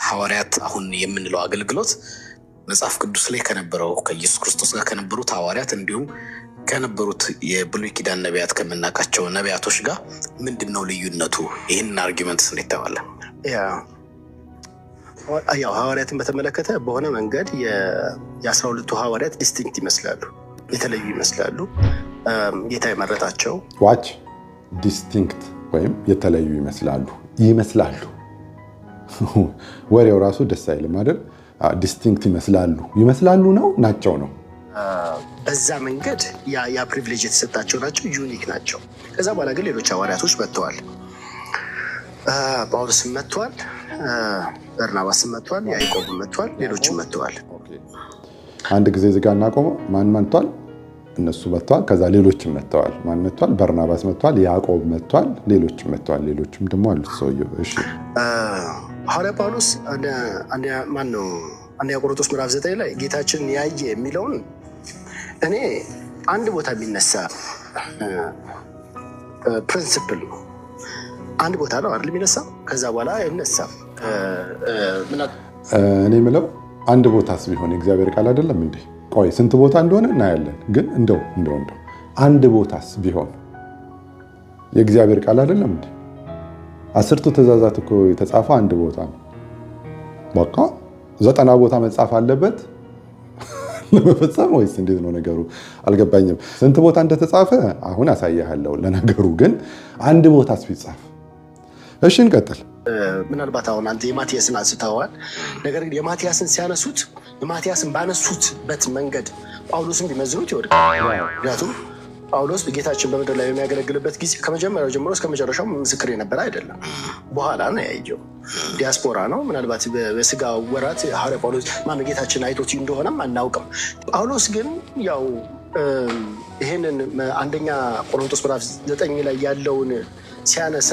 ሐዋርያት አሁን የምንለው አገልግሎት መጽሐፍ ቅዱስ ላይ ከነበረው ከኢየሱስ ክርስቶስ ጋር ከነበሩት ሐዋርያት እንዲሁም ከነበሩት የብሉይ ኪዳን ነቢያት ከመናቃቸው ነቢያቶች ጋር ምንድነው ልዩነቱ? ይሄን አርጊመንት እንዴት ታዋለ? ያው ሐዋርያትን በተመለከተ በሆነ መንገድ የ12ቱ ሐዋርያት ዲስቲንክት ይመስላሉ፣ የተለዩ ይመስላሉ። ጌታ የመረጣቸው ዋች ዲስቲንክት ወይም የተለዩ ይመስላሉ ወሬው ራሱ ደስ አይልም አይደል? ዲስቲንክት ይመስላሉ ነው ናቸው ነው። በዛ መንገድ ያ ፕሪቪሌጅ የተሰጣቸው ናቸው፣ ዩኒክ ናቸው። ከዛ በኋላ ግን ሌሎች ሐዋርያቶች መጥተዋል። ጳውሎስም መጥተዋል፣ በርናባስም መጥተዋል፣ ያዕቆብም መጥተዋል፣ ሌሎችም መጥተዋል። አንድ ጊዜ እዚህ ጋር እናቆመው። ማን መጥተዋል? እነሱ መጥተዋል። ከዛ ሌሎችም መጥተዋል። ማን መጥተዋል? በርናባስ መጥተዋል፣ ያዕቆብ መጥተዋል፣ ሌሎችም መጥተዋል። ሌሎችም ደግሞ አሉት ሰውየው። እሺ ሐዋርያ ጳውሎስ አንደኛ ቆሮንቶስ ምዕራፍ 9 ላይ ጌታችን ያየ የሚለውን እኔ አንድ ቦታ የሚነሳ ፕሪንሲፕል ነው። አንድ ቦታ ነው አይደል የሚነሳው፣ ከዛ በኋላ አይነሳም። እኔ የምለው አንድ ቦታስ ቢሆን የእግዚአብሔር ቃል አይደለም እንዴ? ቆይ ስንት ቦታ እንደሆነ እናያለን። ግን እንደው አንድ ቦታስ ቢሆን የእግዚአብሔር ቃል አይደለም እንዴ? 10ቱ ትእዛዛት እኮ የተጻፈው አንድ ቦታ ነው። በቃ 90 ቦታ መጻፍ አለበት ለመፈጸም ወይስ እንዴት ነው ነገሩ? አልገባኝም። ስንት ቦታ እንደተጻፈ አሁን አሳያለሁ። ለነገሩ ግን አንድ ቦታስ ቢጻፍ። እሺ እንቀጥል። ምናልባት አሁን አንተ የማቲያስን አንስተዋል። ነገር ግን የማቲያስን ሲያነሱት የማቲያስን ባነሱትበት መንገድ ጳውሎስን ቢመዝኑት ይወድቃል። ምክንያቱም ጳውሎስ ጌታችን በምድር ላይ የሚያገለግልበት ጊዜ ከመጀመሪያው ጀምሮ እስከ መጨረሻው ምስክር የነበረ አይደለም። በኋላ ነው ያየው። ዲያስፖራ ነው። ምናልባት በስጋ ወራት ሐዋርያ ጳውሎስ ማነው ጌታችን አይቶት እንደሆነም አናውቅም። ጳውሎስ ግን ያው ይሄንን አንደኛ ቆሮንቶስ ምዕራፍ 9 ላይ ያለውን ሲያነሳ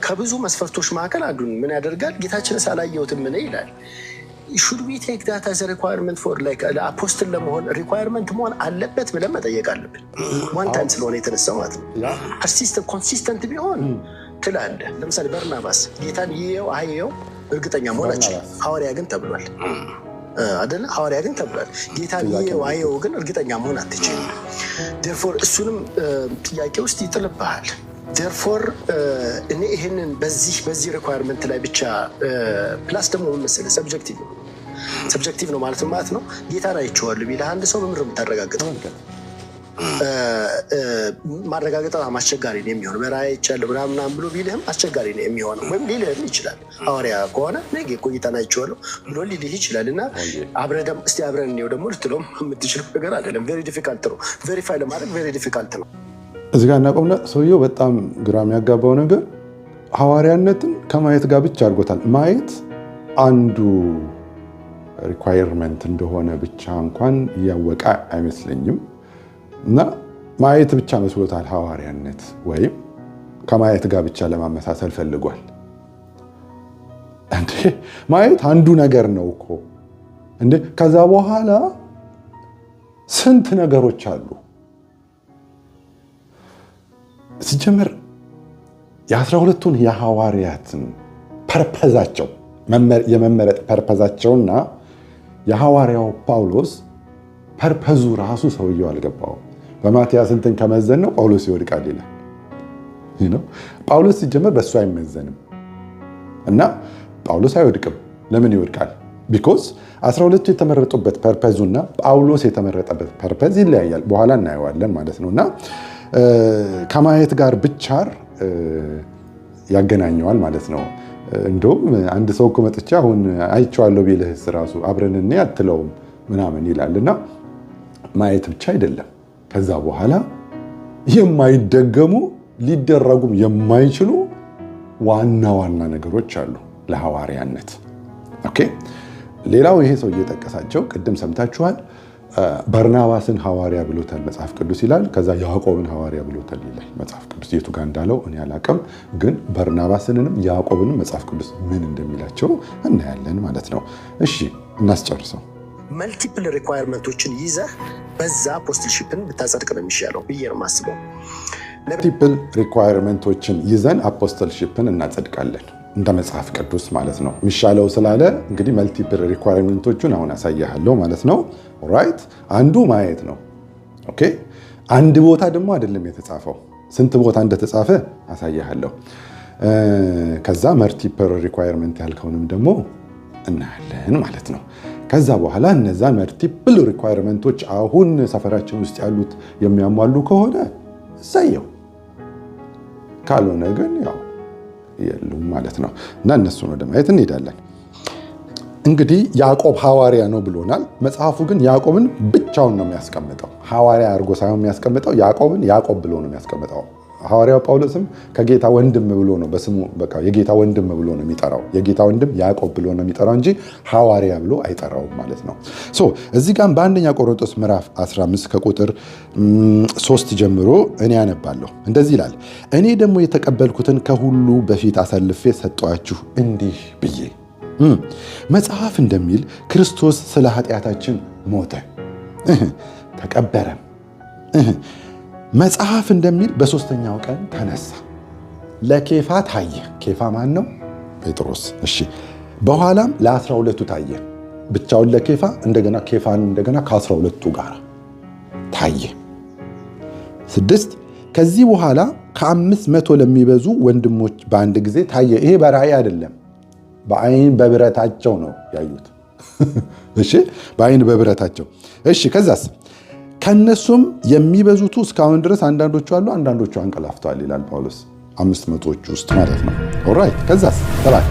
ከብዙ መስፈርቶች መካከል አንዱን ምን ያደርጋል? ጌታችን ሳላየሁትም ምን ይላል? should we take that as a requirement for like አፖስትል ለመሆን ሪኳየርመንት መሆን አለበት ብለን መጠየቅ አለብን። ዋን ታይም ስለሆነ የተነሳው ማለት ነው። ፐርሲስተንት ኮንሲስተንት ቢሆን ትላለህ። ለምሳሌ በርናባስ ጌታን ይየው አየው እርግጠኛ መሆናቸው ሐዋርያ ግን ተብሏል አይደለ? ሐዋርያ ግን ተብሏል። ጌታን ይየው አየው ግን እርግጠኛ መሆን አትችልም። therefore እሱንም ጥያቄ ውስጥ ይጥልብሃል። therefore እኔ ይሄንን በዚህ ሪኳየርመንት ላይ ብቻ ፕላስ ደግሞ ምን መሰለህ ሰብጀክቲቭ ነው ማለት ነው። ጌታን አይቼዋለሁ ቢልህ አንድ ሰው በምድር የምታረጋግጠው ማረጋገጥ አስቸጋሪ ነው የሚሆነው። በራእይ አይቻለሁ ምናምን ብሎ ቢልህም አስቸጋሪ ነው የሚሆነው። ወይም ሊልህም ይችላል። ሐዋርያ ከሆነ ነገ እኮ ጌታን አይቼዋለሁ ብሎ ሊልህ ይችላል። እና አብረን እንየው ደግሞ ልትለውም የምትችለው ነገር አይደለም። ቬሪ ዲፊካልት ነው። ቬሪፋይ ለማድረግ ቬሪ ዲፊካልት ነው። እዚህ ጋር እናቆምና ሰውየው በጣም ግራ የሚያጋባው ነገር ሐዋርያነትን ከማየት ጋር ብቻ አድርጎታል። ማየት አንዱ ሪኳየርመንት እንደሆነ ብቻ እንኳን እያወቀ አይመስለኝም። እና ማየት ብቻ መስሎታል ሐዋርያነት፣ ወይም ከማየት ጋር ብቻ ለማመሳሰል ፈልጓል። እንዴ ማየት አንዱ ነገር ነው እኮ እንዴ! ከዛ በኋላ ስንት ነገሮች አሉ። ሲጀመር የ12ቱን የሐዋርያትን ፐርፐዛቸው የመመረጥ ፐርፐዛቸውና የሐዋርያው ጳውሎስ ፐርፐዙ ራሱ ሰውየው አልገባውም። በማቲያስ እንትን ከመዘን ነው ጳውሎስ ይወድቃል ይላል። ጳውሎስ ሲጀመር በእሱ አይመዘንም እና ጳውሎስ አይወድቅም። ለምን ይወድቃል? ቢኮዝ 12ቱ የተመረጡበት ፐርፐዙና ጳውሎስ የተመረጠበት ፐርፐዝ ይለያያል። በኋላ እናየዋለን ማለት ነው። እና ከማየት ጋር ብቻር ያገናኘዋል ማለት ነው። እንደውም አንድ ሰው እኮ መጥቼ አሁን አይቼዋለሁ ቢልህስ ራሱ አብረን እኔ አትለውም ምናምን ይላል። እና ማየት ብቻ አይደለም። ከዛ በኋላ የማይደገሙ ሊደረጉም የማይችሉ ዋና ዋና ነገሮች አሉ ለሐዋርያነት። ኦኬ። ሌላው ይሄ ሰው እየጠቀሳቸው ቅድም ሰምታችኋል። በርናባስን ሐዋርያ ብሎታል መጽሐፍ ቅዱስ ይላል። ከዛ ያዕቆብን ሐዋርያ ብሎታል ይላል መጽሐፍ ቅዱስ። የቱ ጋር እንዳለው እኔ አላውቅም፣ ግን በርናባስንንም ያዕቆብንም መጽሐፍ ቅዱስ ምን እንደሚላቸው እናያለን ማለት ነው። እሺ እናስጨርሰው። መልቲፕል ሪኳየርመንቶችን ይዘህ በዛ አፖስትልሺፕን ብታጸድቅ ነው የሚሻለው ብዬ ነው የማስበው። መልቲፕል ሪኳየርመንቶችን ይዘን አፖስትልሺፕን እናጸድቃለን። እንደ መጽሐፍ ቅዱስ ማለት ነው። የሚሻለው ስላለ እንግዲህ መልቲፕል ሪኳየርመንቶቹን አሁን አሳያለሁ ማለት ነው። ኦራይት አንዱ ማየት ነው። ኦኬ አንድ ቦታ ደግሞ አይደለም የተጻፈው፣ ስንት ቦታ እንደተጻፈ አሳያለሁ። ከዛ መልቲፕል ሪኳየርመንት ያልከውንም ደግሞ እናያለን ማለት ነው። ከዛ በኋላ እነዛ መልቲፕል ሪኳየርመንቶች አሁን ሰፈራችን ውስጥ ያሉት የሚያሟሉ ከሆነ እሰየው፣ ካልሆነ ግን ያው የሉም ማለት ነው። እና እነሱን ወደ ማየት እንሄዳለን። እንግዲህ ያዕቆብ ሐዋርያ ነው ብሎናል። መጽሐፉ ግን ያዕቆብን ብቻውን ነው የሚያስቀምጠው። ሐዋርያ አድርጎ ሳይሆን የሚያስቀምጠው ያዕቆብን ያዕቆብ ብሎ ነው የሚያስቀምጠው። ሐዋርያው ጳውሎስም ከጌታ ወንድም ብሎ ነው በስሙ በቃ የጌታ ወንድም ብሎ ነው የሚጠራው። የጌታ ወንድም ያዕቆብ ብሎ ነው የሚጠራው እንጂ ሐዋርያ ብሎ አይጠራውም ማለት ነው። እዚህ ጋር በአንደኛ ቆሮንቶስ ምዕራፍ 15 ከቁጥር 3 ጀምሮ እኔ ያነባለሁ። እንደዚህ ይላል፣ እኔ ደግሞ የተቀበልኩትን ከሁሉ በፊት አሳልፌ ሰጠኋችሁ እንዲህ ብዬ መጽሐፍ እንደሚል ክርስቶስ ስለ ኃጢአታችን ሞተ፣ ተቀበረም። መጽሐፍ እንደሚል በሦስተኛው ቀን ተነሳ፣ ለኬፋ ታየ። ኬፋ ማን ነው? ጴጥሮስ። እሺ። በኋላም ለ12ቱ ታየ፣ ብቻውን ለኬፋ፣ እንደገና ኬፋን እንደገና ከ12ቱ ጋር ታየ። 6 ከዚህ በኋላ ከ500 ለሚበዙ ወንድሞች በአንድ ጊዜ ታየ። ይሄ በራእይ አይደለም፣ በአይን በብረታቸው ነው ያዩት። እሺ፣ በአይን በብረታቸው። እሺ፣ ከዛስ ከነሱም የሚበዙቱ እስካሁን ድረስ አንዳንዶቹ አሉ፣ አንዳንዶቹ አንቀላፍተዋል ይላል ጳውሎስ። 500ዎቹ ውስጥ ማለት ነው። ኦራይት። ከዛስ 7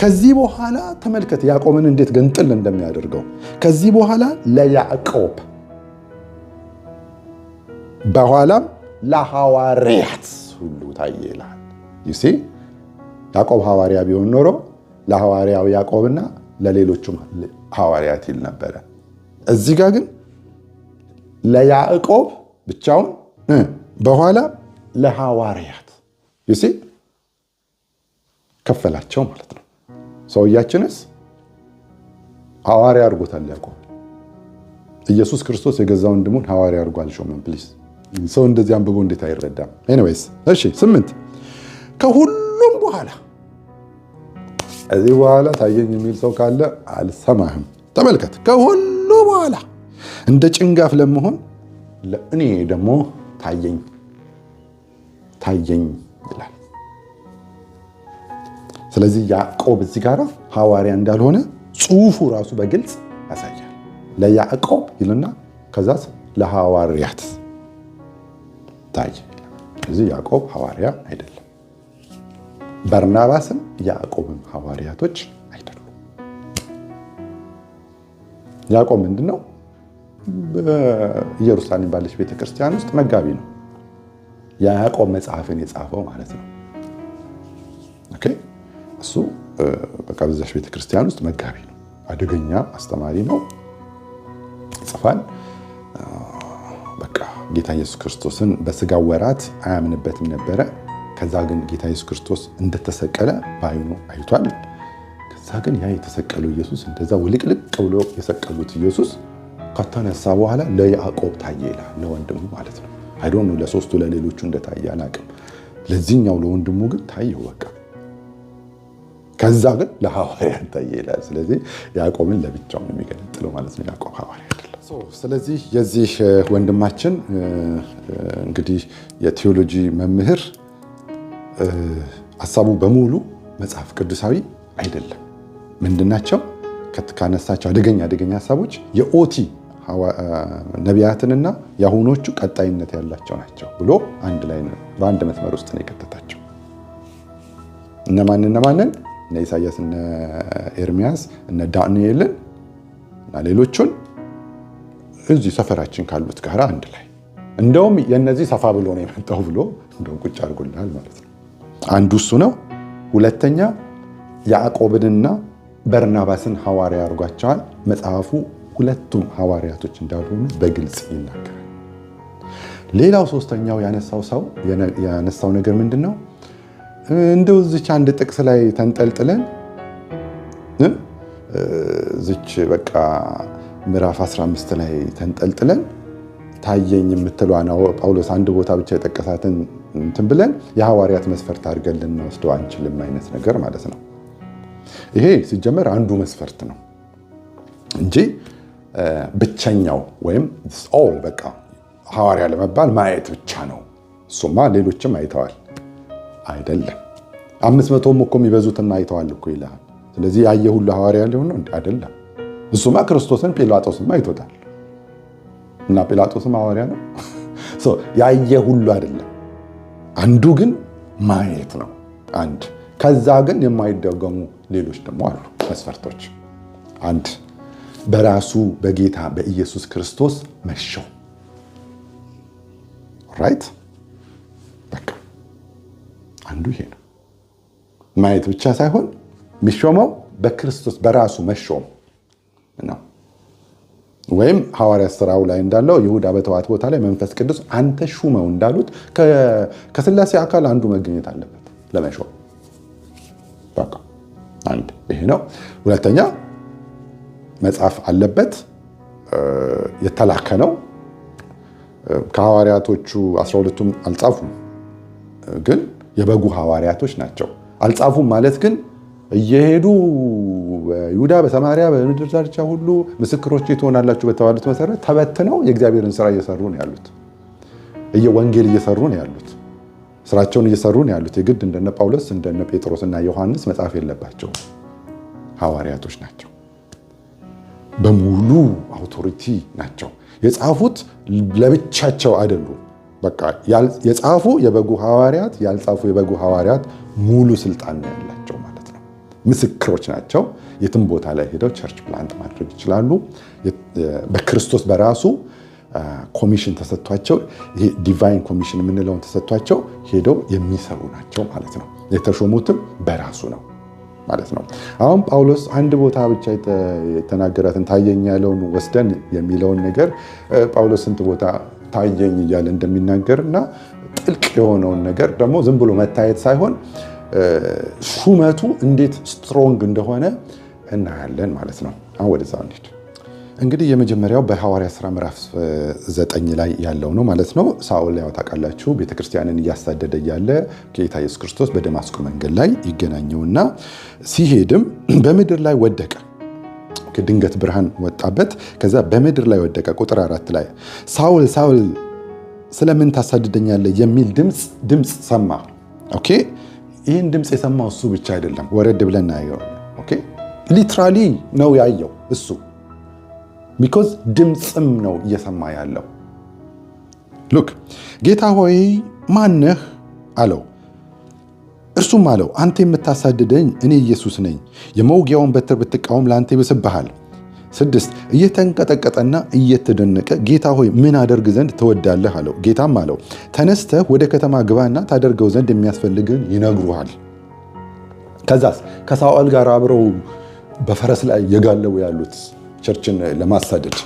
ከዚህ በኋላ ተመልከት ያዕቆብን እንዴት ገንጥል እንደሚያደርገው። ከዚህ በኋላ ለያዕቆብ በኋላም ለሐዋርያት ሁሉ ታየ ይላል። ይሲ ያዕቆብ ሐዋርያ ቢሆን ኖሮ ለሐዋርያው ያዕቆብና ለሌሎቹም ሐዋርያት ይል ነበረ። እዚህ ጋር ግን ለያዕቆብ ብቻውን በኋላ ለሐዋርያት ይሲ ከፈላቸው ማለት ነው። ሰውያችንስ ሐዋርያ አድርጎታል ያዕቆብ። ኢየሱስ ክርስቶስ የገዛ ወንድሙን ሐዋርያ አድርጎ አልሾመም። ፕሊዝ ሰው እንደዚህ አንብቦ እንዴት አይረዳም? ኤኒዌይስ እሺ 8 ከሁሉም በኋላ እዚህ በኋላ ታየኝ የሚል ሰው ካለ አልሰማህም። ተመልከት፣ ከሁሉ በኋላ እንደ ጭንጋፍ ለመሆን ለእኔ ደግሞ ታየኝ ይላል። ስለዚህ ያዕቆብ እዚህ ጋር ሐዋርያ እንዳልሆነ ጽሑፉ ራሱ በግልጽ ያሳያል። ለያዕቆብ ይልና ከዛስ ለሐዋርያት ታየ። ስለዚህ ያዕቆብ ሐዋርያ አይደለም። በርናባስም ያዕቆብም ሐዋርያቶች አይደሉም። ያዕቆብ ምንድን ነው? በኢየሩሳሌም ባለች ቤተክርስቲያን ውስጥ መጋቢ ነው። የያዕቆብ መጽሐፍን የጻፈው ማለት ነው። ኦኬ፣ እሱ በቃ በዛች ቤተክርስቲያን ውስጥ መጋቢ ነው። አደገኛ አስተማሪ ነው። ይጽፋል። በቃ ጌታ ኢየሱስ ክርስቶስን በስጋ ወራት አያምንበትም ነበረ። ከዛ ግን ጌታ ኢየሱስ ክርስቶስ እንደተሰቀለ በዓይኑ አይቷል። ከዛ ግን ያ የተሰቀለው ኢየሱስ እንደዛ ውልቅልቅ ብሎ የሰቀሉት ኢየሱስ ከተነሳ በኋላ ለያዕቆብ ታየ ይላል፣ ለወንድሙ ማለት ነው። አይ ዶንት ኖ ለሶስቱ ለሌሎቹ እንደታየ አላውቅም። ለዚህኛው ለወንድሙ ግን ታየው በቃ። ከዛ ግን ለሐዋርያ ታየ ይላል። ስለዚህ ያዕቆብን ለብቻው ነው የሚገነጥለው ማለት ነው። ያዕቆብ ሐዋርያ አይደለም። ስለዚህ የዚህ ወንድማችን እንግዲህ የቴዎሎጂ መምህር ሐሳቡ በሙሉ መጽሐፍ ቅዱሳዊ አይደለም። ምንድናቸው? ካነሳቸው አደገኛ ሐሳቦች የኦቲ ነቢያትንና የአሁኖቹ ቀጣይነት ያላቸው ናቸው ብሎ አንድ ላይ ነው በአንድ መስመር ውስጥ ነው የከተታቸው። እነማንን? እነ ኢሳያስ፣ እነ ኤርሚያስ፣ እነ ዳንኤልን እና ሌሎቹን እዚህ ሰፈራችን ካሉት ጋር አንድ ላይ እንደውም የነዚህ ሰፋ ብሎ ነው የመጣው ብሎ እንደውም ቁጭ አድርጎልናል ማለት ነው። አንዱ እሱ ነው። ሁለተኛ ያዕቆብንና በርናባስን ሐዋርያ አድርጓቸዋል። መጽሐፉ ሁለቱም ሐዋርያቶች እንዳልሆኑ በግልጽ ይናገራል። ሌላው ሶስተኛው ያነሳው ነገር ምንድን ነው? እንደው እዚች አንድ ጥቅስ ላይ ተንጠልጥለን እዚች በቃ ምዕራፍ 15 ላይ ተንጠልጥለን ታየኝ የምትለዋ ነው ጳውሎስ አንድ ቦታ ብቻ የጠቀሳትን እንትን ብለን የሐዋርያት መስፈርት አድርገን ልንወስደው አንችልም አይነት ነገር ማለት ነው። ይሄ ሲጀመር አንዱ መስፈርት ነው እንጂ ብቸኛው ወይም ኦል በቃ ሐዋርያ ለመባል ማየት ብቻ ነው። እሱማ ሌሎችም አይተዋል አይደለም። 500ም እኮ የሚበዙትን አይተዋል እኮ ይላል። ስለዚህ ያየ ሁሉ ሐዋርያ ሊሆን ነው አይደለም። እሱማ ክርስቶስን ጲላጦስም አይቶታል እና ጲላጦስም ሐዋርያ ነው። ያየ ሁሉ አይደለም። አንዱ ግን ማየት ነው አንድ። ከዛ ግን የማይደገሙ ሌሎች ደግሞ አሉ መስፈርቶች። አንድ በራሱ በጌታ በኢየሱስ ክርስቶስ መሸው። ራይት በቃ አንዱ ይሄ ነው። ማየት ብቻ ሳይሆን የሚሾመው በክርስቶስ በራሱ መሾም ነው። ወይም ሐዋርያት ሥራው ላይ እንዳለው ይሁዳ በተዋት ቦታ ላይ መንፈስ ቅዱስ አንተ ሹመው እንዳሉት ከሥላሴ አካል አንዱ መገኘት አለበት ለመሾም። በቃ አንድ ይሄ ነው። ሁለተኛ መጽሐፍ አለበት፣ የተላከ ነው። ከሐዋርያቶቹ 12ቱም አልጻፉም፣ ግን የበጉ ሐዋርያቶች ናቸው። አልጻፉም ማለት ግን እየሄዱ በይሁዳ በሰማርያ በምድር ዳርቻ ሁሉ ምስክሮች ትሆናላችሁ በተባሉት መሰረት ተበትነው የእግዚአብሔርን ስራ እየሰሩ ነው ያሉት። ወንጌል እየሰሩ ነው ያሉት። ስራቸውን እየሰሩ ነው ያሉት። የግድ እንደነ ጳውሎስ እንደነ ጴጥሮስ እና ዮሐንስ መጽሐፍ የለባቸው ሐዋርያቶች ናቸው። በሙሉ አውቶሪቲ ናቸው። የጻፉት ለብቻቸው አይደሉም። በቃ የጻፉ የበጉ ሐዋርያት፣ ያልጻፉ የበጉ ሐዋርያት ሙሉ ስልጣን ነው ያላቸው ማለት ነው። ምስክሮች ናቸው። የትም ቦታ ላይ ሄደው ቸርች ፕላንት ማድረግ ይችላሉ። በክርስቶስ በራሱ ኮሚሽን ተሰጥቷቸው፣ ይሄ ዲቫይን ኮሚሽን የምንለውን ተሰጥቷቸው ሄደው የሚሰሩ ናቸው ማለት ነው። የተሾሙትም በራሱ ነው ማለት ነው። አሁን ጳውሎስ አንድ ቦታ ብቻ የተናገራትን ታየኝ ያለውን ወስደን የሚለውን ነገር ጳውሎስ ስንት ቦታ ታየኝ እያለ እንደሚናገር እና ጥልቅ የሆነውን ነገር ደግሞ ዝም ብሎ መታየት ሳይሆን ሹመቱ እንዴት ስትሮንግ እንደሆነ እናያለን ማለት ነው። አሁን ወደዛ እንሂድ። እንግዲህ የመጀመሪያው በሐዋርያ ሥራ ምዕራፍ 9 ላይ ያለው ነው ማለት ነው። ሳኦል ያው ታውቃላችሁ ቤተክርስቲያንን እያሳደደ እያለ ጌታ ኢየሱስ ክርስቶስ በደማስቆ መንገድ ላይ ይገናኘውና ሲሄድም በምድር ላይ ወደቀ። ድንገት ብርሃን ወጣበት፣ ከዛ በምድር ላይ ወደቀ። ቁጥር 4 ላይ ሳውል ሳውል ስለምን ታሳድደኛለህ የሚል ድምፅ ሰማ። ኦኬ፣ ይህን ድምፅ የሰማው እሱ ብቻ አይደለም። ወረድ ብለን እናየው። ኦኬ፣ ሊትራሊ ነው ያየው እሱ፣ ቢኮዝ ድምፅም ነው እየሰማ ያለው። ሉክ ጌታ ሆይ ማነህ አለው። እርሱም አለው አንተ የምታሳድደኝ እኔ ኢየሱስ ነኝ። የመውጊያውን በትር ብትቃወም ለአንተ ይብስብሃል። 6 እየተንቀጠቀጠና እየተደነቀ ጌታ ሆይ ምን አደርግ ዘንድ ትወዳለህ አለው። ጌታም አለው ተነስተህ ወደ ከተማ ግባና ታደርገው ዘንድ የሚያስፈልግን ይነግሩሃል። ከዛስ ከሳኦል ጋር አብረው በፈረስ ላይ የጋለቡ ያሉት ቸርችን ለማሳደድ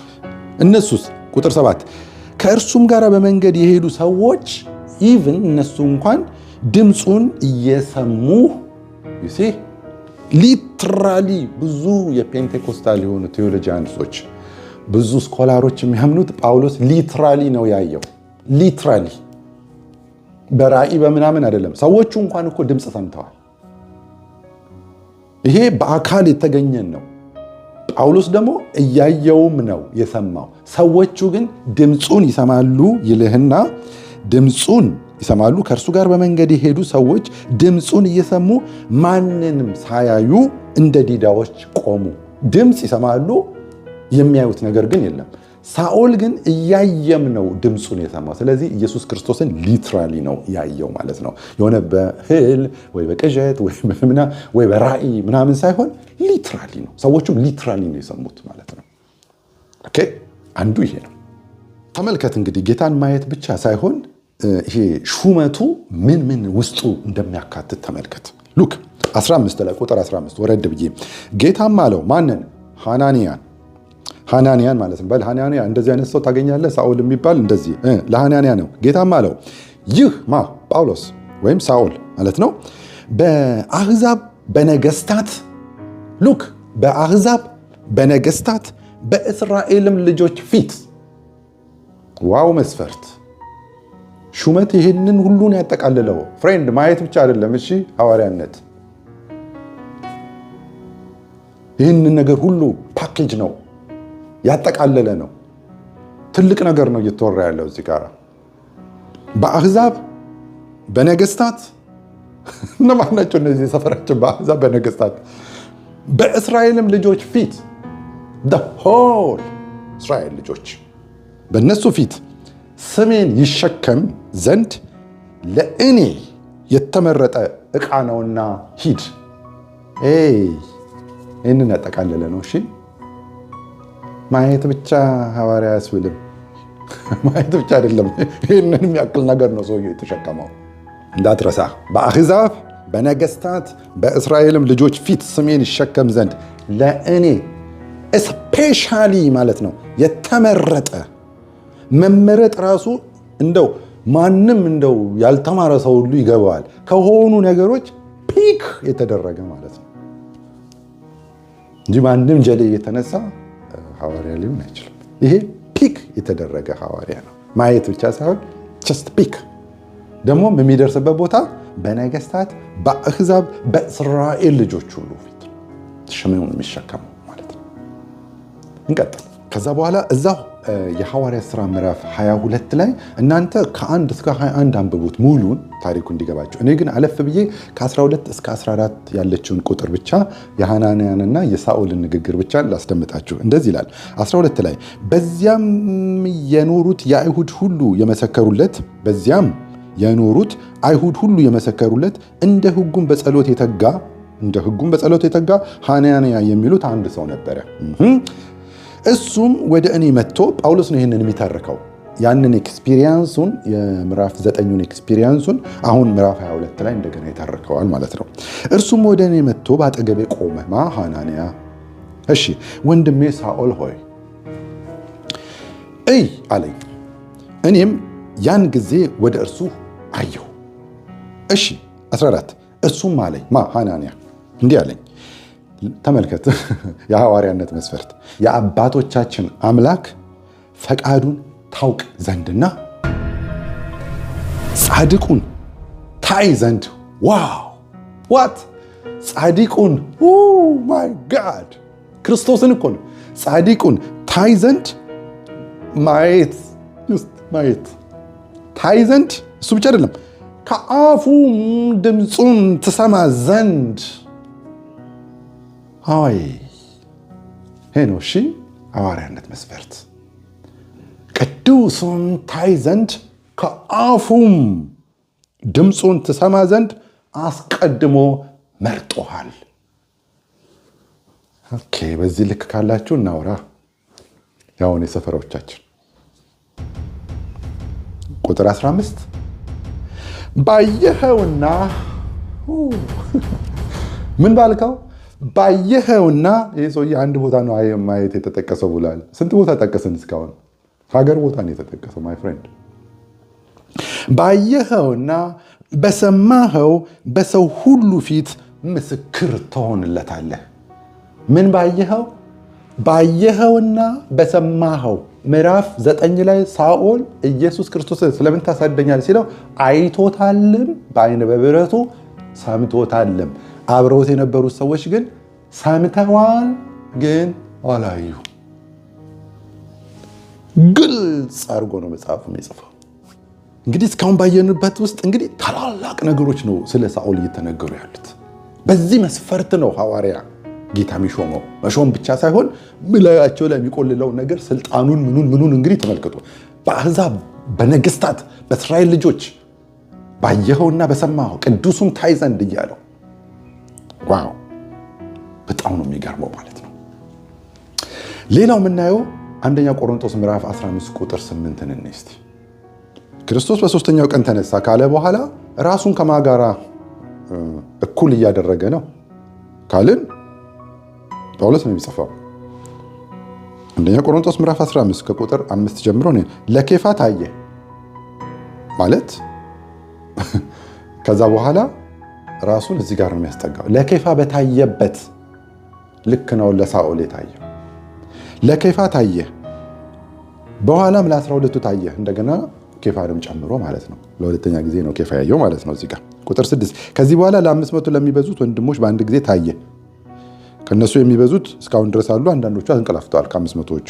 እነሱስ ቁጥር 7 ከእርሱም ጋር በመንገድ የሄዱ ሰዎች ኢቭን እነሱ እንኳን ድምፁን እየሰሙ ሊትራሊ ብዙ የፔንቴኮስታል የሆኑ ቴዎሎጂያንሶች ብዙ ስኮላሮች የሚያምኑት ጳውሎስ ሊትራሊ ነው ያየው። ሊትራሊ በራእይ በምናምን አይደለም። ሰዎቹ እንኳን እኮ ድምፅ ሰምተዋል። ይሄ በአካል የተገኘን ነው። ጳውሎስ ደግሞ እያየውም ነው የሰማው። ሰዎቹ ግን ድምፁን ይሰማሉ ይልህና ድምፁን ይሰማሉ። ከእርሱ ጋር በመንገድ የሄዱ ሰዎች ድምፁን እየሰሙ ማንንም ሳያዩ እንደ ዲዳዎች ቆሙ። ድምፅ ይሰማሉ፣ የሚያዩት ነገር ግን የለም። ሳኦል ግን እያየም ነው ድምፁን የሰማው። ስለዚህ ኢየሱስ ክርስቶስን ሊትራሊ ነው ያየው ማለት ነው። የሆነ በህል ወይ በቅዠት ወይ በራእይ ምናምን ሳይሆን ሊትራሊ ነው። ሰዎቹም ሊትራሊ ነው የሰሙት ማለት ነው። ኦኬ፣ አንዱ ይሄ ነው። ተመልከት እንግዲህ ጌታን ማየት ብቻ ሳይሆን ይሄ ሹመቱ ምን ውስጡ እንደሚያካትት ተመልከት። ሉክ 15 ላይ ቁጥር 15 ወረድ ብዬ ጌታም አለው ማንን? ሐናንያን ማለት ነው። በል ሐናንያ እንደዚህ አይነት ሰው ታገኛለህ። ሳኦል የሚባል እንደዚህ ለሐናንያ ነው። ጌታም አለው ይህ ጳውሎስ ወይም ሳኦል ማለት ነው በአሕዛብ በነገስታት ሉክ በአሕዛብ በነገስታት በእስራኤልም ልጆች ፊት ዋው መስፈርት ሹመት ይህንን ሁሉን ያጠቃልለው ፍሬንድ ማየት ብቻ አይደለም። እሺ ሐዋርያነት ይህንን ነገር ሁሉ ፓኬጅ ነው ያጠቃለለ ነው። ትልቅ ነገር ነው እየተወራ ያለው እዚህ ጋር በአሕዛብ በነገስታት እነማን ናቸው እነዚህ ሰፈራችን? በአሕዛብ በነገስታት በእስራኤልም ልጆች ፊት the whole እስራኤል ልጆች በእነሱ ፊት ስሜን ይሸከም ዘንድ ለእኔ የተመረጠ ዕቃ ነውና ሂድ። ይህንን ያጠቃለለ ነው። እሺ ማየት ብቻ ሐዋርያ ያስብልም። ማየት ብቻ አይደለም፣ ይህንን የሚያክል ነገር ነው ሰውየው የተሸከመው። እንዳትረሳ በአሕዛብ በነገስታት በእስራኤልም ልጆች ፊት ስሜን ይሸከም ዘንድ ለእኔ ስፔሻሊ ማለት ነው የተመረጠ። መመረጥ ራሱ እንደው ማንም እንደው ያልተማረ ሰው ሁሉ ይገባዋል። ከሆኑ ነገሮች ፒክ የተደረገ ማለት ነው እንጂ ማንም ጀሌ የተነሳ ሐዋርያ ሊሆን አይችልም። ይሄ ፒክ የተደረገ ሐዋርያ ነው። ማየት ብቻ ሳይሆን ጀስት ፒክ ደግሞ የሚደርስበት ቦታ በነገስታት በአሕዛብ በእስራኤል ልጆች ሁሉ ፊት ስሙን የሚሸከመው ማለት ነው። እንቀጥል። ከዛ በኋላ እዛው የሐዋርያት ሥራ ምዕራፍ 22 ላይ እናንተ ከ1 እስከ 21 አንብቡት ሙሉን ታሪኩ እንዲገባቸው። እኔ ግን አለፍ ብዬ ከ12 እስከ 14 ያለችውን ቁጥር ብቻ የሐናንያንና የሳኦልን ንግግር ብቻ ላስደምጣችሁ። እንደዚህ ይላል 12 ላይ በዚያም የኖሩት አይሁድ ሁሉ የመሰከሩለት እንደ ሕጉም በጸሎት የተጋ ሐናንያ የሚሉት አንድ ሰው ነበረ። እሱም ወደ እኔ መጥቶ ጳውሎስ ነው ይህንን የሚተርከው ያንን ኤክስፒሪየንሱን የምዕራፍ 9ን ኤክስፒሪየንሱን አሁን ምዕራፍ 22 ላይ እንደገና ይተርከዋል ማለት ነው። እርሱም ወደ እኔ መጥቶ በአጠገቤ ቆመ። ሐናንያ እሺ ወንድሜ ሳኦል ሆይ እይ አለኝ። እኔም ያን ጊዜ ወደ እርሱ አየሁ። እሺ 14 እርሱም አለኝ ሐናንያ እንዲህ አለኝ። ተመልከት የሐዋርያነት መስፈርት የአባቶቻችን አምላክ ፈቃዱን ታውቅ ዘንድና ጻድቁን ታይ ዘንድ ዋት ጻድቁን ማይ ጋድ ክርስቶስን እኮ ነው። ጻድቁን ታይ ዘንድ ማየት ታይ ዘንድ እሱ ብቻ አይደለም ከአፉም ድምፁን ትሰማ ዘንድ ይሄ ነው። እሺ ሐዋርያነት መስፈርት ቅዱሱን ታይ ዘንድ ከአፉም ድምፁን ትሰማ ዘንድ አስቀድሞ መርጦሃል። ኦኬ በዚህ ልክ ካላችሁ እናውራ። ያውን የሰፈሮቻችን ቁጥር 15 ባየኸውና ምን ባልከው ባየኸውና ይህ ሰውዬ አንድ ቦታ ነው ማየት የተጠቀሰው ብሏል። ስንት ቦታ ጠቀስን እስካሁን? ሀገር ቦታ ነው የተጠቀሰው። ማይ ፍሬንድ ባየኸውና በሰማኸው በሰው ሁሉ ፊት ምስክር ትሆንለታለህ። ምን ባየኸው? ባየኸውና በሰማኸው። ምዕራፍ 9 ላይ ሳኦል ኢየሱስ ክርስቶስ ስለምን ታሳደኛለህ ሲለው አይቶታልም፣ በአይነ በብረቱ ሰምቶታልም። አብረውት የነበሩት ሰዎች ግን ሰምተዋል፣ ግን አላዩ። ግልጽ አድርጎ ነው መጽሐፉ የሚጽፈው። እንግዲህ እስካሁን ባየንበት ውስጥ እንግዲህ ታላላቅ ነገሮች ነው ስለ ሳኦል እየተነገሩ ያሉት። በዚህ መስፈርት ነው ሐዋርያ ጌታ የሚሾመው። መሾም ብቻ ሳይሆን ምላያቸው ላይ የሚቆልለው ነገር ስልጣኑን ምኑን እንግዲህ ተመልክቶ በአሕዛብ በነገስታት በእስራኤል ልጆች ባየኸውና በሰማኸው ቅዱሱን ታይ ዘንድ እያለው ዋው በጣም ነው የሚገርመው ማለት ነው። ሌላው የምናየው አንደኛ ቆሮንቶስ ምዕራፍ 15 ቁጥር 8 እንስቲ። ክርስቶስ በሶስተኛው ቀን ተነሳ ካለ በኋላ ራሱን ከማጋራ እኩል እያደረገ ነው ካልን ጳውሎስ ነው የሚጽፈው። አንደኛ ቆሮንቶስ ምዕራፍ 15 ከቁጥር 5 ጀምሮ ነው ለኬፋ ታየ ማለት ከዛ በኋላ ራሱን እዚህ ጋር ነው የሚያስጠጋው። ለኬፋ በታየበት ልክ ነው ለሳኦል የታየው። ለኬፋ ታየ በኋላም ለ12ቱ ታየ እንደገና ኬፋንም ጨምሮ ማለት ነው። ለሁለተኛ ጊዜ ነው ኬፋ ያየው ማለት ነው። እዚህ ጋር ቁጥር 6 ከዚህ በኋላ ለ500 ለሚበዙት ወንድሞች በአንድ ጊዜ ታየ። ከነሱ የሚበዙት እስካሁን ድረስ አሉ፣ አንዳንዶቹ አንቀላፍተዋል ከ500ዎቹ።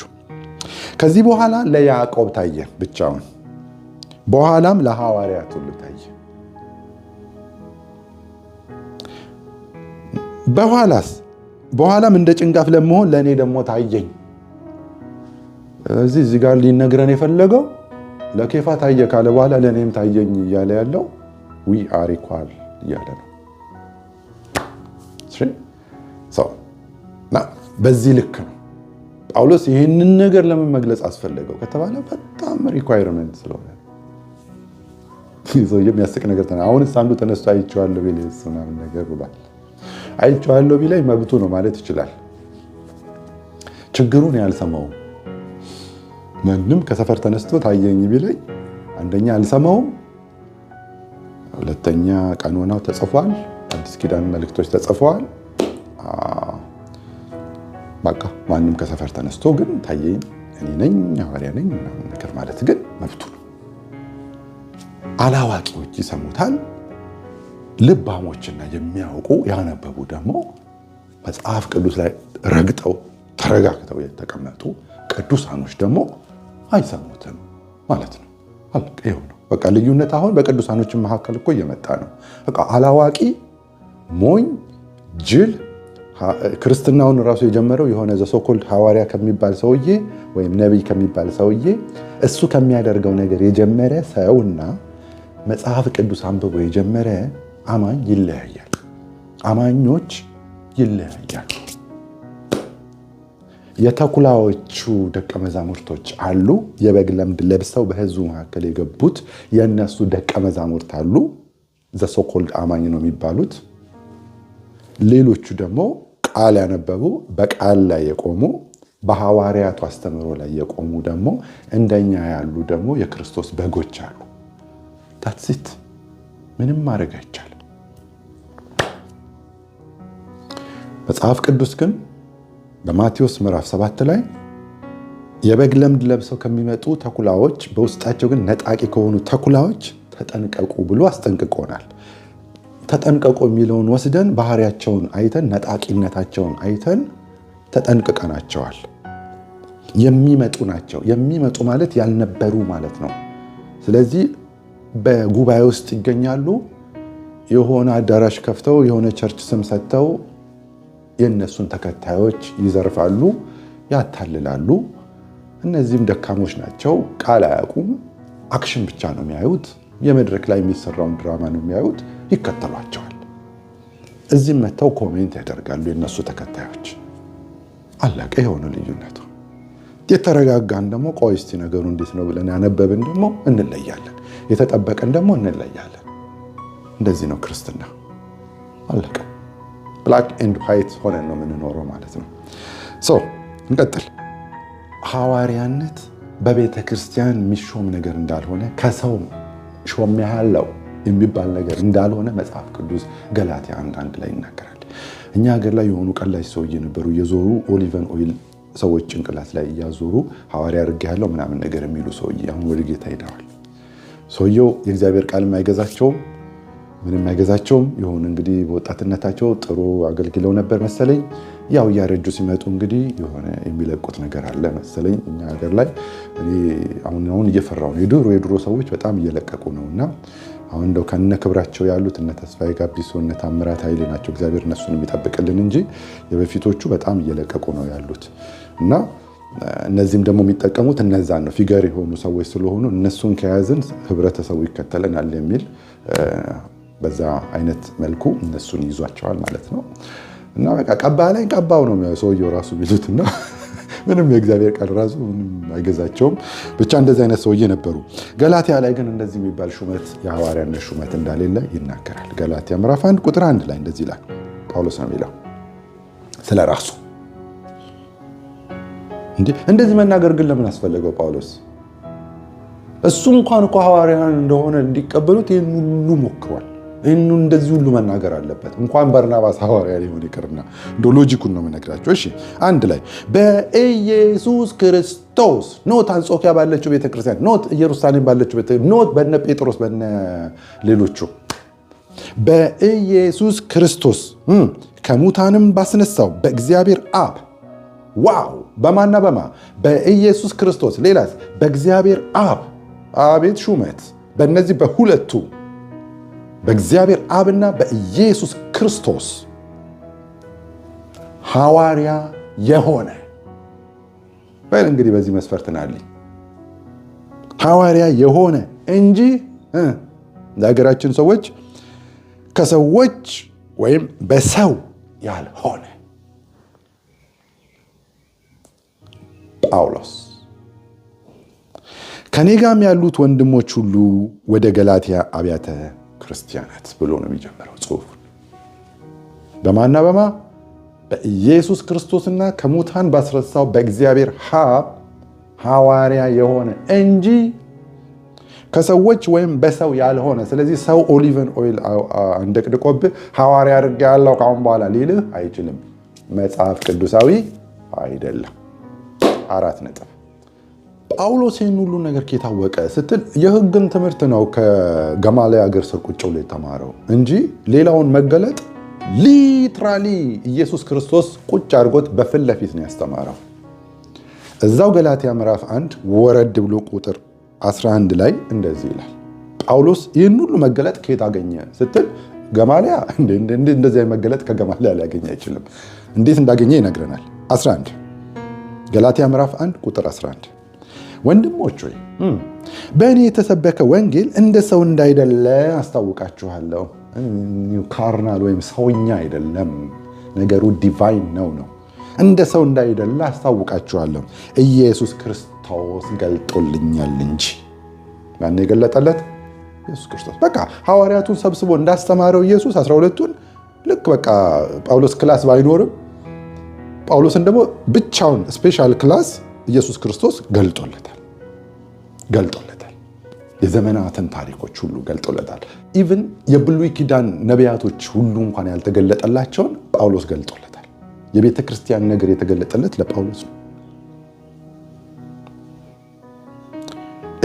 ከዚህ በኋላ ለያዕቆብ ታየ ብቻውን፣ በኋላም ለሐዋርያት ሁሉ ታየ። በኋላም እንደ ጭንጋፍ ለመሆን ለእኔ ደግሞ ታየኝ። ስለዚህ እዚህ ጋር ሊነግረን የፈለገው ለኬፋ ታየ ካለ በኋላ ለእኔም ታየኝ እያለ ያለው ዊ አር ኢኳል እያለ ነው። በዚህ ልክ ነው ጳውሎስ ይህንን ነገር ለምን መግለጽ አስፈለገው ከተባለ በጣም ሪኳየርመንት ስለሆነ። ሰው የሚያስቅ ነገር አሁንስ አንዱ ተነስቶ አይቼዋለሁ ቢልስ ምናምን ነገር ብሏል። አይቼዋለሁ ቢላይ መብቱ ነው ማለት ይችላል። ችግሩን ያልሰማውም ማንም ከሰፈር ተነስቶ ታየኝ ቢለኝ አንደኛ አልሰማውም፣ ሁለተኛ ቀኖናው ተጽፏል፣ አዲስ ኪዳን መልእክቶች ተጽፈዋል። በቃ ማንም ከሰፈር ተነስቶ ግን ታየኝ እኔ ነኝ ሐዋርያ ነኝ ምናምን ነገር ማለት ግን መብቱ ነው። አላዋቂዎች ይሰሙታል። ልባሞችና የሚያውቁ ያነበቡ ደግሞ መጽሐፍ ቅዱስ ላይ ረግጠው ተረጋግተው የተቀመጡ ቅዱሳኖች ደግሞ አይሰሙትም ማለት ነው። አለቀ። ይኸው ነው በቃ ልዩነት። አሁን በቅዱሳኖች መካከል እኮ እየመጣ ነው። በቃ አላዋቂ፣ ሞኝ፣ ጅል ክርስትናውን ራሱ የጀመረው የሆነ ዘሶኮልድ ሐዋርያ ከሚባል ሰውዬ ወይም ነቢይ ከሚባል ሰውዬ እሱ ከሚያደርገው ነገር የጀመረ ሰውና መጽሐፍ ቅዱስ አንብቦ የጀመረ አማኝ ይለያያል። አማኞች ይለያያሉ። የተኩላዎቹ ደቀ መዛሙርቶች አሉ። የበግ ለምድ ለብሰው በሕዝቡ መካከል የገቡት የእነሱ ደቀ መዛሙርት አሉ። ዘሶኮልድ አማኝ ነው የሚባሉት። ሌሎቹ ደግሞ ቃል ያነበቡ በቃል ላይ የቆሙ በሐዋርያቱ አስተምሮ ላይ የቆሙ ደግሞ እንደኛ ያሉ ደግሞ የክርስቶስ በጎች አሉ። ታትሲት ምንም ማድረግ አይቻልም። መጽሐፍ ቅዱስ ግን በማቴዎስ ምዕራፍ 7 ላይ የበግ ለምድ ለብሰው ከሚመጡ ተኩላዎች በውስጣቸው ግን ነጣቂ ከሆኑ ተኩላዎች ተጠንቀቁ ብሎ አስጠንቅቆናል። ተጠንቀቁ የሚለውን ወስደን ባህሪያቸውን አይተን ነጣቂነታቸውን አይተን ተጠንቅቀናቸዋል። የሚመጡ ናቸው። የሚመጡ ማለት ያልነበሩ ማለት ነው። ስለዚህ በጉባኤ ውስጥ ይገኛሉ። የሆነ አዳራሽ ከፍተው የሆነ ቸርች ስም ሰጥተው የእነሱን ተከታዮች ይዘርፋሉ፣ ያታልላሉ። እነዚህም ደካሞች ናቸው። ቃል አያውቁም። አክሽን ብቻ ነው የሚያዩት። የመድረክ ላይ የሚሰራውን ድራማ ነው የሚያዩት። ይከተሏቸዋል። እዚህም መጥተው ኮሜንት ያደርጋሉ የእነሱ ተከታዮች። አለቀ። የሆነ ልዩነቱ። የተረጋጋን ደግሞ ቆይ እስቲ ነገሩ እንዴት ነው ብለን ያነበብን ደግሞ እንለያለን። የተጠበቀን ደግሞ እንለያለን። እንደዚህ ነው ክርስትና። አለቀ። ብላክ ኤንድ ዋይት ሆነን ነው የምንኖረው ማለት ነው። እንቀጥል። ሐዋርያነት በቤተ ክርስቲያን የሚሾም ነገር እንዳልሆነ ከሰው ሾም ያለው የሚባል ነገር እንዳልሆነ መጽሐፍ ቅዱስ ገላትያ 1:1 ላይ ይናገራል። እኛ ሀገር ላይ የሆኑ ቀላጅ ሰውዬ ነበሩ እየዞሩ ኦሊቨን ኦይል ሰዎች ጭንቅላት ላይ እያዞሩ ሐዋርያ አድርጌ ያለው ምናምን ነገር የሚሉ ሰውዬ አሁን ወደ ጌታ ሄደዋል። ሰውየው የእግዚአብሔር ቃል የማይገዛቸውም ምንም አይገዛቸውም። ይሁን እንግዲህ በወጣትነታቸው ጥሩ አገልግለው ነበር መሰለኝ። ያው እያረጁ ሲመጡ እንግዲህ የሆነ የሚለቁት ነገር አለ መሰለኝ እኛ ሀገር ላይ። እኔ አሁን እየፈራሁ ነው። የድሮ ሰዎች በጣም እየለቀቁ ነው እና አሁን እንደው ከነ ክብራቸው ያሉት እነ ተስፋዬ ጋቢሶ እነ ታምራት ኃይሌ ናቸው። እግዚአብሔር እነሱን የሚጠብቅልን እንጂ የበፊቶቹ በጣም እየለቀቁ ነው ያሉት እና እነዚህም ደግሞ የሚጠቀሙት እነዛን ነው። ፊገር የሆኑ ሰዎች ስለሆኑ እነሱን ከያዝን ህብረተሰቡ ይከተለናል የሚል በዛ አይነት መልኩ እነሱን ይዟቸዋል ማለት ነው። እና በቃ ቀባ ላይ ቀባው ነው ሰውየው ራሱ ቢሉትና ምንም የእግዚአብሔር ቃል ራሱ ምንም አይገዛቸውም። ብቻ እንደዚህ አይነት ሰውዬ ነበሩ። ገላትያ ላይ ግን እንደዚህ የሚባል ሹመት የሐዋርያነት ሹመት እንዳሌለ ይናገራል። ገላትያ ምዕራፍ 1 ቁጥር 1 ላይ እንደዚህ ይላል። ጳውሎስ ነው የሚለው ስለ ራሱ። እንደዚህ መናገር ግን ለምን አስፈለገው ጳውሎስ? እሱ እንኳን እኮ ሐዋርያን እንደሆነ እንዲቀበሉት ይህን ሁሉ ሞክሯል። እንደዚህ ሁሉ መናገር አለበት። እንኳን በርናባስ ሐዋርያ ሊሆን ይቅርና እንደ ሎጂኩን ነው የምነግራቸው። እሺ አንድ ላይ በኢየሱስ ክርስቶስ ኖት አንጾኪያ ባለችው ቤተክርስቲያን፣ ኖት ኢየሩሳሌም ባለችው ኖት በነ ጴጥሮስ በነ ሌሎቹ በኢየሱስ ክርስቶስ ከሙታንም ባስነሳው በእግዚአብሔር አብ። ዋው! በማና በማ በኢየሱስ ክርስቶስ። ሌላስ? በእግዚአብሔር አብ። አቤት ሹመት! በእነዚህ በሁለቱ በእግዚአብሔር አብና በኢየሱስ ክርስቶስ ሐዋርያ የሆነ በል እንግዲህ በዚህ መስፈርት ናልኝ ሐዋርያ የሆነ እንጂ ለሀገራችን ሰዎች ከሰዎች ወይም በሰው ያልሆነ ጳውሎስ። ከኔ ጋርም ያሉት ወንድሞች ሁሉ ወደ ገላትያ አብያተ ክርስቲያናት ብሎ ነው የሚጀምረው ጽሑፍ። በማና በማ በኢየሱስ ክርስቶስና ከሙታን ባስነሳው በእግዚአብሔር አብ ሐዋርያ የሆነ እንጂ ከሰዎች ወይም በሰው ያልሆነ። ስለዚህ ሰው ኦሊቭን ኦይል እንደቅድቆብህ ሐዋርያ አድርጌ ያለው ከአሁን በኋላ ሊልህ አይችልም። መጽሐፍ ቅዱሳዊ አይደለም። 4 ነጥብ። ጳውሎስ ይህን ሁሉ ነገር ከታወቀ ስትል የሕግን ትምህርት ነው ከገማልያል እግር ስር ቁጭ ብሎ የተማረው እንጂ ሌላውን መገለጥ ሊትራሊ ኢየሱስ ክርስቶስ ቁጭ አድርጎት በፊት ለፊት ነው ያስተማረው። እዛው ገላትያ ምዕራፍ 1 ወረድ ብሎ ቁጥር 11 ላይ እንደዚህ ይላል። ጳውሎስ ይህን ሁሉ መገለጥ ከየት አገኘ ስትል ገማልያል እንደዚህ መገለጥ ከገማልያል ሊያገኝ አይችልም። እንዴት እንዳገኘ ይነግረናል። 11 ገላትያ ምዕራፍ 1 ቁጥር 11 ወንድሞች ሆይ በእኔ የተሰበከ ወንጌል እንደ ሰው እንዳይደለ አስታውቃችኋለሁ። ካርናል ወይም ሰውኛ አይደለም፣ ነገሩ ዲቫይን ነው። እንደ ሰው እንዳይደለ አስታውቃችኋለሁ። ኢየሱስ ክርስቶስ ገልጦልኛል እንጂ። ማን የገለጠለት? ኢየሱስ ክርስቶስ። በቃ ሐዋርያቱን ሰብስቦ እንዳስተማረው ኢየሱስ 12ቱን ልክ በቃ ጳውሎስ ክላስ ባይኖርም ጳውሎስን ደግሞ ብቻውን ስፔሻል ክላስ ኢየሱስ ክርስቶስ ገልጦለታል። የዘመናትን ታሪኮች ሁሉ ገልጦለታል። ኢቭን የብሉይ ኪዳን ነቢያቶች ሁሉ እንኳን ያልተገለጠላቸውን ጳውሎስ ገልጦለታል። የቤተ ክርስቲያን ነገር የተገለጠለት ለጳውሎስ ነው።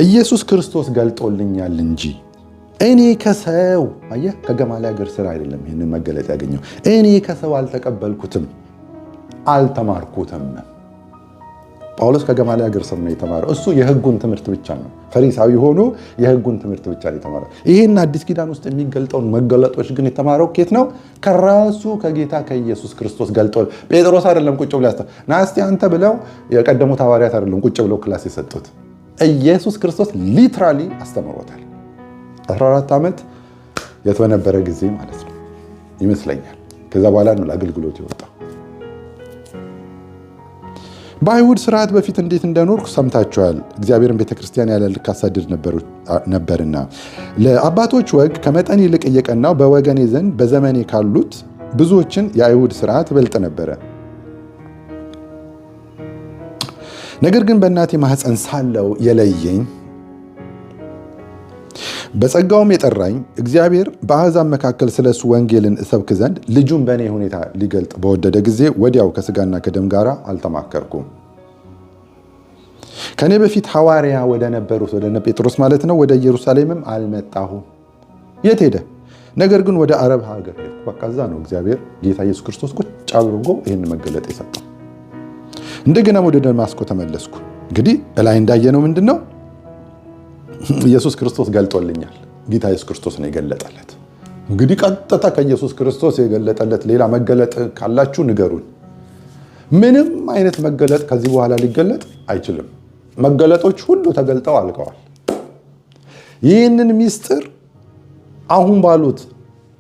ኢየሱስ ክርስቶስ ገልጦልኛል እንጂ እኔ ከሰው አየህ፣ ከገማልያል እግር ስር አይደለም ይህንን መገለጥ ያገኘው። እኔ ከሰው አልተቀበልኩትም አልተማርኩትም። ጳውሎስ ከገማልያል እግር ስር ነው የተማረው። እሱ የሕጉን ትምህርት ብቻ ነው፣ ፈሪሳዊ ሆኖ የሕጉን ትምህርት ብቻ ነው የተማረው። ይህን አዲስ ኪዳን ውስጥ የሚገልጠውን መገለጦች ግን የተማረው ኬት ነው? ከራሱ ከጌታ ከኢየሱስ ክርስቶስ ገልጦ። ጴጥሮስ አይደለም ቁጭ ብሎ ና እስቲ አንተ ብለው የቀደሙት ሐዋርያት አይደለም ቁጭ ብለው ክላስ የሰጡት። ኢየሱስ ክርስቶስ ሊትራሊ አስተምሮታል። 14 ዓመት የት በነበረ ጊዜ ማለት ነው ይመስለኛል። ከዛ በኋላ ነው ለአገልግሎት የወጣው። በአይሁድ ስርዓት በፊት እንዴት እንደኖርኩ ሰምታችኋል። እግዚአብሔርን ቤተክርስቲያን ያለ ልክ አሳድድ ነበርና ለአባቶች ወግ ከመጠን ይልቅ እየቀናው በወገኔ ዘንድ በዘመኔ ካሉት ብዙዎችን የአይሁድ ስርዓት በልጥ ነበረ። ነገር ግን በእናቴ ማህፀን ሳለው የለየኝ በጸጋውም የጠራኝ እግዚአብሔር በአሕዛብ መካከል ስለሱ ወንጌልን እሰብክ ዘንድ ልጁን በእኔ ሁኔታ ሊገልጥ በወደደ ጊዜ ወዲያው ከስጋና ከደም ጋር አልተማከርኩም። ከኔ በፊት ሐዋርያ ወደ ነበሩት ወደ እነ ጴጥሮስ ማለት ነው ወደ ኢየሩሳሌምም አልመጣሁም። የት ሄደ? ነገር ግን ወደ አረብ ሀገር ሄድኩ። በቃ እዛ ነው እግዚአብሔር ጌታ ኢየሱስ ክርስቶስ ቁጭ አድርጎ ይህን መገለጥ የሰጠው። እንደገናም ወደ ደማስቆ ተመለስኩ። እንግዲህ እላይ እንዳየነው ምንድን ነው ኢየሱስ ክርስቶስ ገልጦልኛል። ጌታ ኢየሱስ ክርስቶስ ነው የገለጠለት። እንግዲህ ቀጥታ ከኢየሱስ ክርስቶስ የገለጠለት ሌላ መገለጥ ካላችሁ ንገሩን። ምንም አይነት መገለጥ ከዚህ በኋላ ሊገለጥ አይችልም። መገለጦች ሁሉ ተገልጠው አልቀዋል። ይህንን ሚስጥር አሁን ባሉት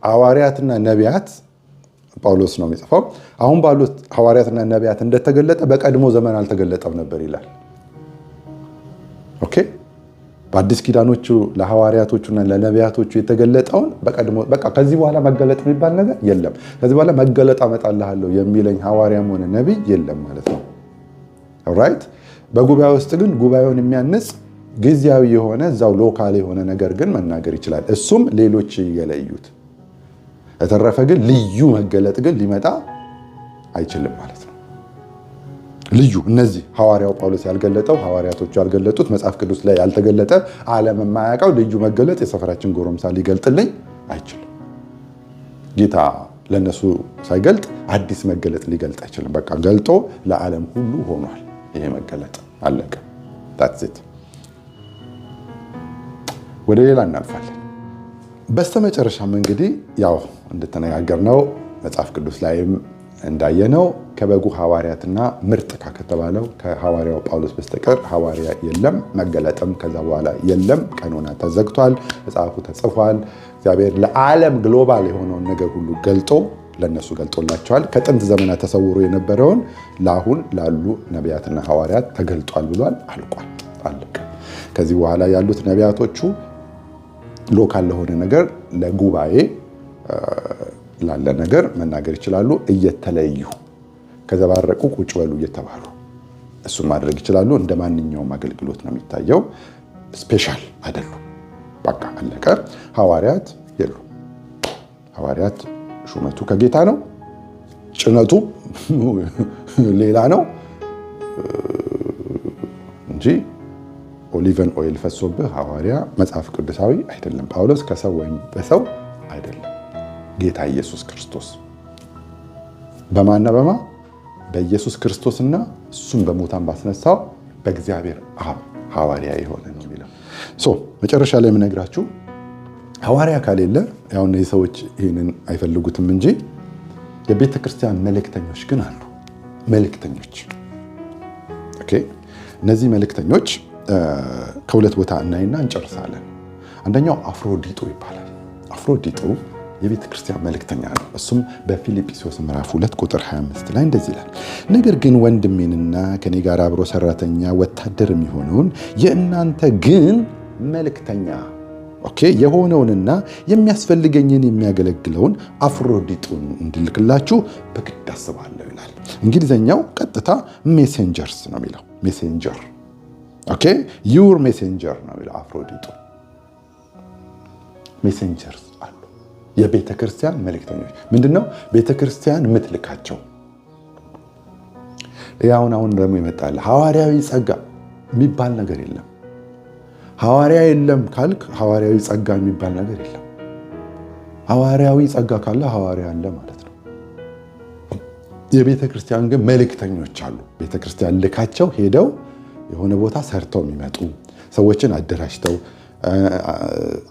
ሐዋርያትና ነቢያት ጳውሎስ ነው የሚጽፈው። አሁን ባሉት ሐዋርያትና ነቢያት እንደተገለጠ በቀድሞ ዘመን አልተገለጠም ነበር ይላል። ኦኬ፣ በአዲስ ኪዳኖቹ ለሐዋርያቶቹና ለነቢያቶቹ የተገለጠውን በቀድሞ በቃ ከዚህ በኋላ መገለጥ የሚባል ነገር የለም። ከዚህ በኋላ መገለጥ አመጣልሃለሁ የሚለኝ ሐዋርያም ሆነ ነቢይ የለም ማለት ነው። ኦልራይት። በጉባኤ ውስጥ ግን ጉባኤውን የሚያንጽ ጊዜያዊ የሆነ እዛው ሎካል የሆነ ነገር ግን መናገር ይችላል። እሱም ሌሎች የለዩት የተረፈ ግን ልዩ መገለጥ ግን ሊመጣ አይችልም ማለት ነው። ልዩ እነዚህ ሐዋርያው ጳውሎስ ያልገለጠው፣ ሐዋርያቶቹ ያልገለጡት፣ መጽሐፍ ቅዱስ ላይ ያልተገለጠ፣ ዓለም የማያውቀው ልዩ መገለጥ የሰፈራችን ጎረምሳ ሊገልጥልኝ አይችልም። ጌታ ለነሱ ሳይገልጥ አዲስ መገለጥ ሊገልጥ አይችልም። በቃ ገልጦ ለዓለም ሁሉ ሆኗል። ይሄ መገለጥ አለቀ። that's it። ወደ ሌላ እናልፋለን። በስተመጨረሻም እንግዲህ ያው እንደተነጋገርነው መጽሐፍ ቅዱስ ላይም እንዳየነው ከበጉ ሐዋርያትና ምርጥ ከተባለው ከሐዋርያው ጳውሎስ በስተቀር ሐዋርያ የለም። መገለጥም ከዛ በኋላ የለም። ቀኖና ተዘግቷል። መጽሐፉ ተጽፏል። እግዚአብሔር ለዓለም ግሎባል የሆነውን ነገር ሁሉ ገልጦ ለነሱ ገልጦላቸዋል። ከጥንት ዘመናት ተሰውሮ የነበረውን ለአሁን ላሉ ነቢያትና ሐዋርያት ተገልጧል ብሏል። አልቋል፣ አለቀ። ከዚህ በኋላ ያሉት ነቢያቶቹ ሎካል ለሆነ ነገር ለጉባኤ ላለ ነገር መናገር ይችላሉ። እየተለዩ ከዘባረቁ ቁጭ በሉ እየተባሉ እሱን ማድረግ ይችላሉ። እንደ ማንኛውም አገልግሎት ነው የሚታየው። ስፔሻል አይደሉም። በቃ አለቀ። ሐዋርያት የሉ። ሐዋርያት ሹመቱ ከጌታ ነው፣ ጭነቱ ሌላ ነው እንጂ ኦሊቨን ኦይል ፈሶብህ ሐዋርያ መጽሐፍ ቅዱሳዊ አይደለም። ጳውሎስ ከሰው ወይም በሰው አይደለም። ጌታ ኢየሱስ ክርስቶስ በማና በማ በኢየሱስ ክርስቶስና እሱም በሙታን ባስነሳው በእግዚአብሔር አብ ሐዋርያ የሆነ ነው የሚለው። መጨረሻ ላይ የምነግራችሁ ሐዋርያ ካሌለ ያው እነዚህ ሰዎች ይህንን አይፈልጉትም እንጂ የቤተ ክርስቲያን መልእክተኞች ግን አሉ። መልእክተኞች ኦኬ። እነዚህ መልእክተኞች ከሁለት ቦታ እናይና እንጨርሳለን። አንደኛው አፍሮዲጡ ይባላል። አፍሮዲጡ የቤተ ክርስቲያን መልእክተኛ ነው። እሱም በፊልጵስዩስ ምዕራፍ 2 ቁጥር 25 ላይ እንደዚህ ይላል፣ ነገር ግን ወንድሜንና ከኔ ጋር አብሮ ሰራተኛ ወታደር የሚሆነውን የእናንተ ግን መልእክተኛ የሆነውንና የሚያስፈልገኝን የሚያገለግለውን አፍሮዲጡን እንድልክላችሁ በግድ አስባለሁ ይላል። እንግሊዘኛው ቀጥታ ሜሴንጀርስ ነው የሚለው። ሜሴንጀር ዩር ሜሴንጀር ነው የሚለው። አፍሮዲጡ ሜሴንጀርስ አሉ። የቤተ ክርስቲያን መልእክተኞች ምንድነው? ቤተ ክርስቲያን የምትልካቸው። አሁን ደግሞ ይመጣል። ሐዋርያዊ ጸጋ የሚባል ነገር የለም። ሐዋርያ የለም ካልክ ሐዋርያዊ ጸጋ የሚባል ነገር የለም። ሐዋርያዊ ጸጋ ካለ ሐዋርያ አለ ማለት ነው። የቤተ ክርስቲያን ግን መልእክተኞች አሉ። ቤተ ክርስቲያን ልካቸው ሄደው የሆነ ቦታ ሰርተው የሚመጡ ሰዎችን አደራጅተው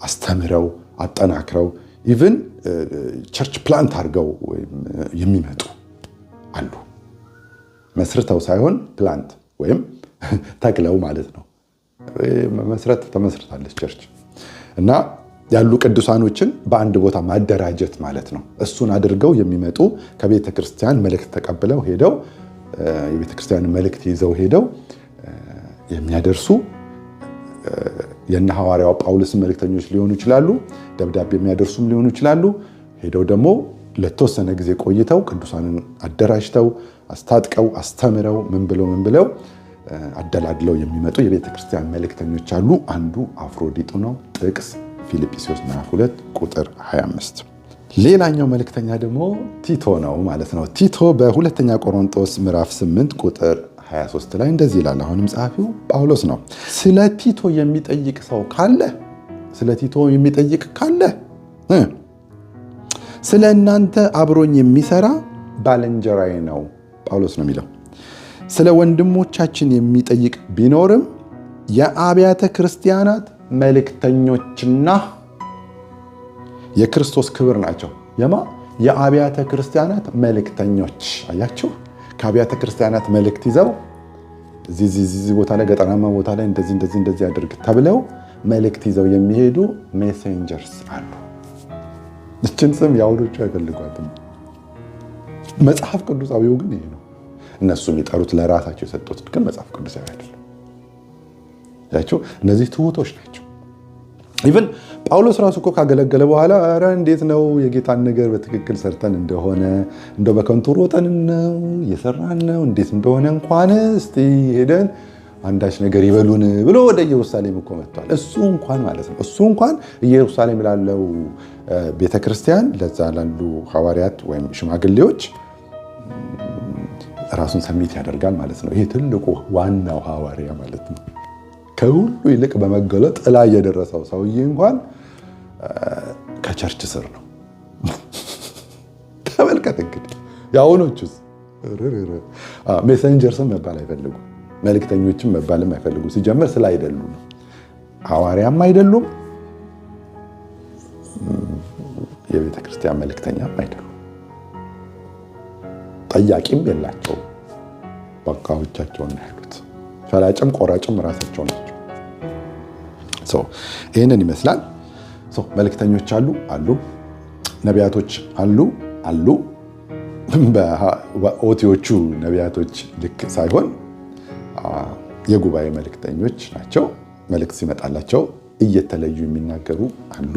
አስተምረው አጠናክረው ኢቭን ቸርች ፕላንት አድርገው የሚመጡ አሉ። መስርተው ሳይሆን ፕላንት ወይም ተክለው ማለት ነው። መስረት ተመስርታለች ቸርች እና ያሉ ቅዱሳኖችን በአንድ ቦታ ማደራጀት ማለት ነው። እሱን አድርገው የሚመጡ ከቤተ ክርስቲያን መልእክት ተቀብለው ሄደው የቤተ ክርስቲያን መልእክት ይዘው ሄደው የሚያደርሱ የነ ሐዋርያው ጳውሎስ መልእክተኞች ሊሆኑ ይችላሉ። ደብዳቤ የሚያደርሱም ሊሆኑ ይችላሉ። ሄደው ደግሞ ለተወሰነ ጊዜ ቆይተው ቅዱሳንን አደራጅተው አስታጥቀው አስተምረው ምን ብለው አደላድለው የሚመጡ የቤተ ክርስቲያን መልእክተኞች አሉ። አንዱ አፍሮዲጡ ነው። ጥቅስ ፊልጵስዩስ ምዕራፍ 2 ቁጥር 25። ሌላኛው መልእክተኛ ደግሞ ቲቶ ነው ማለት ነው። ቲቶ በሁለተኛ ቆሮንቶስ ምዕራፍ 8 ቁጥር 23 ላይ እንደዚህ ይላል። አሁንም ጸሐፊው ጳውሎስ ነው። ስለ ቲቶ የሚጠይቅ ሰው ካለ ስለ እናንተ አብሮኝ የሚሰራ ባልንጀራዬ ነው ጳውሎስ ነው የሚለው። ስለ ወንድሞቻችን የሚጠይቅ ቢኖርም የአብያተ ክርስቲያናት መልእክተኞችና የክርስቶስ ክብር ናቸው። የአብያተ ክርስቲያናት መልእክተኞች። አያችሁ፣ ከአብያተ ክርስቲያናት መልእክት ይዘው እዚህ ቦታ ላይ ገጠራማ ቦታ ላይ እንደዚህ አድርግ ተብለው መልእክት ይዘው የሚሄዱ ሜሴንጀርስ አሉ። እችን ስም የአሁዶቹ አይፈልጓትም። መጽሐፍ ቅዱሳዊው ግን ይሄ ነው። እነሱ የሚጠሩት ለራሳቸው የሰጡት ግን መጽሐፍ ቅዱሳዊ አይደለም። ያቸው እነዚህ ትሁቶች ናቸው። ኢቭን ጳውሎስ ራሱ እኮ ካገለገለ በኋላ ኧረ እንዴት ነው የጌታን ነገር በትክክል ሰርተን እንደሆነ እንደው በከንቱ ሮጠን ነው የሰራን ነው እንዴት እንደሆነ እንኳን እስቲ ሄደን አንዳች ነገር ይበሉን ብሎ ወደ ኢየሩሳሌም እኮ መጥቷል። እሱ እንኳን ማለት ነው እሱ እንኳን ኢየሩሳሌም ላለው ቤተክርስቲያን ለዛ ላሉ ሐዋርያት ወይም ሽማግሌዎች ራሱን ሰሚት ያደርጋል ማለት ነው። ይሄ ትልቁ ዋናው ሐዋርያ ማለት ነው። ከሁሉ ይልቅ በመገለጥ ላይ የደረሰው ሰውዬ እንኳን ከቸርች ስር ነው። ተመልከት እንግዲህ የአሁኖቹስ ሜሰንጀርስም መባል አይፈልጉም፣ መልእክተኞችም መባልም አይፈልጉም። ሲጀምር ስለ አይደሉም፣ ሐዋርያም አይደሉም፣ የቤተ ክርስቲያን መልእክተኛም አይደሉም። ጠያቂም የላቸውም። በቃዎቻቸውን ያሉት ፈላጭም ቆራጭም ራሳቸው ናቸው። ይህንን ይመስላል። መልእክተኞች አሉ፣ ነቢያቶች አሉ። በኦቲዎቹ ነቢያቶች ልክ ሳይሆን የጉባኤ መልእክተኞች ናቸው። መልእክት ሲመጣላቸው እየተለዩ የሚናገሩ አሉ።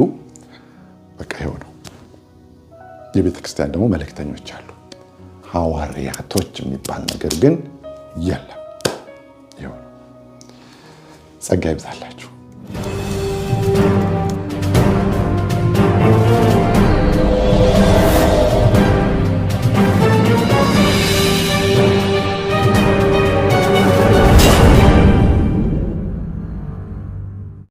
በቃ ይኸው ነው። የቤተ ክርስቲያን ደግሞ መልእክተኞች አሉ። ሐዋርያቶች የሚባል ነገር ግን የለም። ይኸው ነው። ጸጋ ይብዛላችሁ።